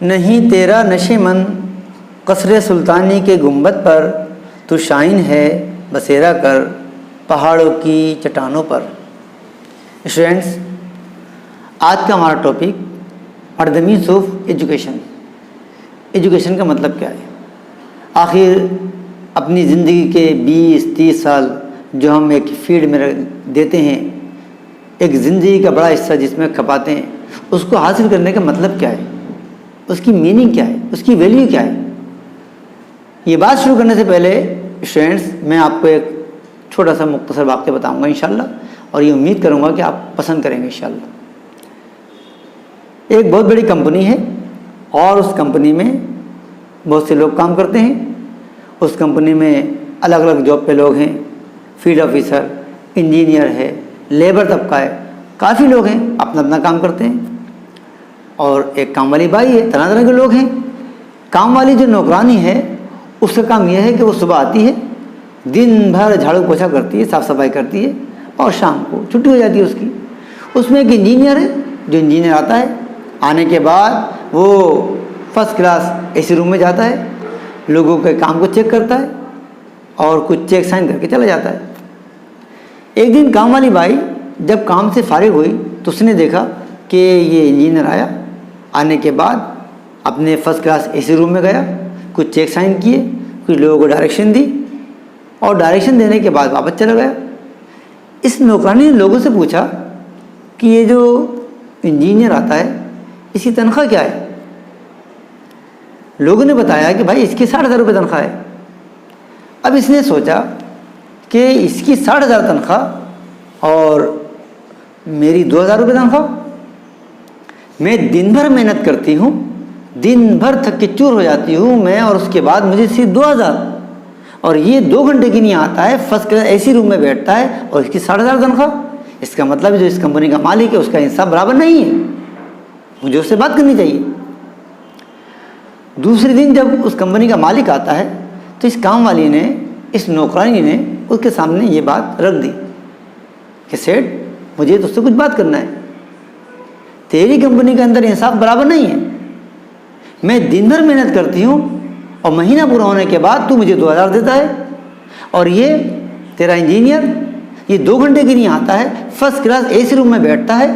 नहीं तेरा नशेमन कसरे सुल्तानी के गुंबद पर, तू शाइन है बसेरा कर पहाड़ों की चट्टानों पर। स्टूडेंट्स, आज का हमारा topic what the means of education. Education का मतलब क्या है? आखिर अपनी ज़िंदगी के 20-30 साल जो हम एक फील्ड में देते हैं, एक ज़िंदगी का बड़ा हिस्सा जिसमें खपाते हैं, उसको हासिल करने का मतलब क्या है, उसकी मीनिंग क्या है, उसकी वैल्यू क्या है। ये बात शुरू करने से पहले स्टूडेंट्स, मैं आपको एक छोटा सा मुख्तसर वाक़या बताऊंगा इंशाल्लाह, और ये उम्मीद करूंगा कि आप पसंद करेंगे इंशाल्लाह। एक बहुत बड़ी कंपनी है और उस कंपनी में बहुत से लोग काम करते हैं। उस कंपनी में अलग अलग जॉब पे लोग हैं, फील्ड ऑफिसर, इंजीनियर है, लेबर तबका है, काफ़ी लोग हैं, अपना अपना काम करते हैं। और एक काम वाली बाई है, तरह तरह के लोग हैं। काम वाली जो नौकरानी है, उसका काम यह है कि वो सुबह आती है, दिन भर झाड़ू पोछा करती है, साफ़ सफाई करती है, और शाम को छुट्टी हो जाती है उसकी। उसमें एक इंजीनियर है, जो इंजीनियर आता है, आने के बाद वो फर्स्ट क्लास एसी रूम में जाता है, लोगों के काम को चेक करता है और कुछ चेक साइन करके चला जाता है। एक दिन काम वाली बाई जब काम से फारिग हुई तो उसने देखा कि ये इंजीनियर आया, आने के बाद अपने फर्स्ट क्लास एसी रूम में गया, कुछ चेक साइन किए, कुछ लोगों को डायरेक्शन दी, और डायरेक्शन देने के बाद वापस चला गया। इस नौकरानी ने लोगों से पूछा कि ये जो इंजीनियर आता है, इसकी तनख्वाह क्या है? लोगों ने बताया कि भाई इसकी 60,000 रुपये तनख्वाह है। अब इसने सोचा कि इसकी 60,000 तनख्वाह और मेरी 2,000 रुपये तनख्वाह, मैं दिन भर मेहनत करती हूँ, दिन भर थक के चूर हो जाती हूँ मैं, और उसके बाद मुझे सिर्फ 2,000, और ये 2 घंटे की नहीं आता है, फर्स्ट क्लास एसी रूम में बैठता है और इसकी 60,000 तनख्वाह। इसका मतलब जो इस कंपनी का मालिक है उसका इंसाफ बराबर नहीं है, मुझे उससे बात करनी चाहिए। दूसरे दिन जब उस कंपनी का मालिक आता है तो इस काम वाली ने, इस नौकरानी ने उसके सामने ये बात रख दी कि सेठ, मुझे तुझसे कुछ बात करना है, तेरी कंपनी के अंदर इंसाफ बराबर नहीं है। मैं दिन भर मेहनत करती हूँ और महीना पूरा होने के बाद तू मुझे 2,000 देता है, और ये तेरा इंजीनियर ये 2 घंटे की नहीं आता है, फर्स्ट क्लास एसी रूम में बैठता है,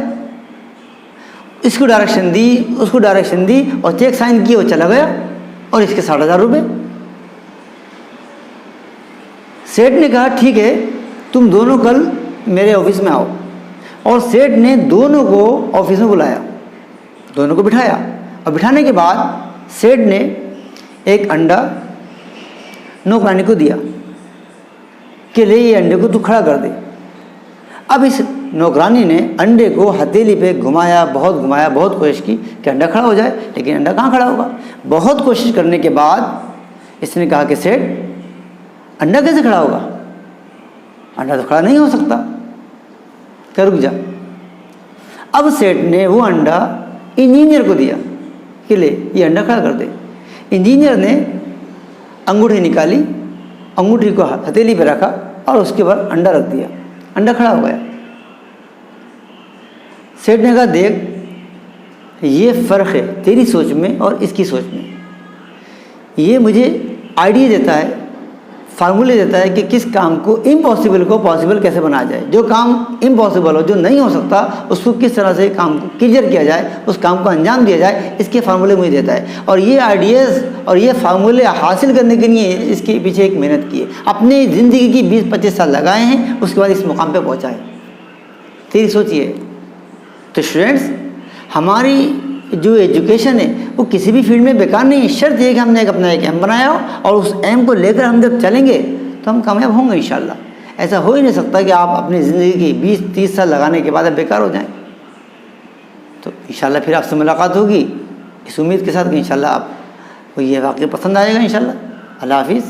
इसको डायरेक्शन दी, उसको डायरेक्शन दी, और चेक साइन किए, वो चला गया, और इसके 60,000 रुपये। सेठ ने कहा ठीक है, तुम दोनों कल मेरे ऑफिस में आओ। और सेठ ने दोनों को ऑफिस में बुलाया, दोनों को बिठाया, और बिठाने के बाद सेठ ने एक अंडा नौकरानी को दिया कि ले ये अंडे को तू खड़ा कर दे। अब इस नौकरानी ने अंडे को हथेली पे घुमाया, बहुत कोशिश की कि अंडा खड़ा हो जाए, लेकिन अंडा कहाँ खड़ा होगा। बहुत कोशिश करने के बाद इसने कहा कि सेठ, अंडा कैसे खड़ा होगा, अंडा तो खड़ा नहीं हो सकता, क्या रुक जा। अब सेठ ने वो अंडा इंजीनियर को दिया कि ले ये अंडा खड़ा कर दे। इंजीनियर ने अंगूठी निकाली, अंगूठी को हथेली पे रखा और उसके बाद अंडा रख दिया, अंडा खड़ा हो गया। सेठ ने कहा देख, ये फ़र्क है तेरी सोच में और इसकी सोच में। ये मुझे आइडिया देता है, फार्मूले देता है कि किस काम को, इम्पॉसिबल को पॉसिबल कैसे बनाया जाए। जो काम इम्पॉसिबल हो, जो नहीं हो सकता, उसको किस तरह से काम को क्लियर किया जाए, उस काम को अंजाम दिया जाए, इसके फार्मूले मुझे देता है। और ये आइडियाज़ और ये फार्मूले हासिल करने के लिए इसके पीछे एक मेहनत की है, अपनी ज़िंदगी की 20-25 साल लगाए हैं, उसके बाद इस मुकाम पर पहुँचा है। तेरी सोचिए। तो स्टूडेंट्स, हमारी जो एजुकेशन है वो किसी भी फील्ड में बेकार नहीं है, शर्त यह कि हमने अपना एक एम बनाया हो, और उस एम को लेकर हम जब चलेंगे तो हम कामयाब होंगे इंशाल्लाह। ऐसा हो ही नहीं सकता कि आप अपनी ज़िंदगी की 20-30 साल लगाने के बाद आप बेकार हो जाएं। तो इंशाल्लाह फिर आपसे मुलाकात होगी, इस उम्मीद के साथ कि इंशाल्लाह आपको ये वाक़या पसंद आएगा इंशाल्लाह। अल्लाह हाफिज़।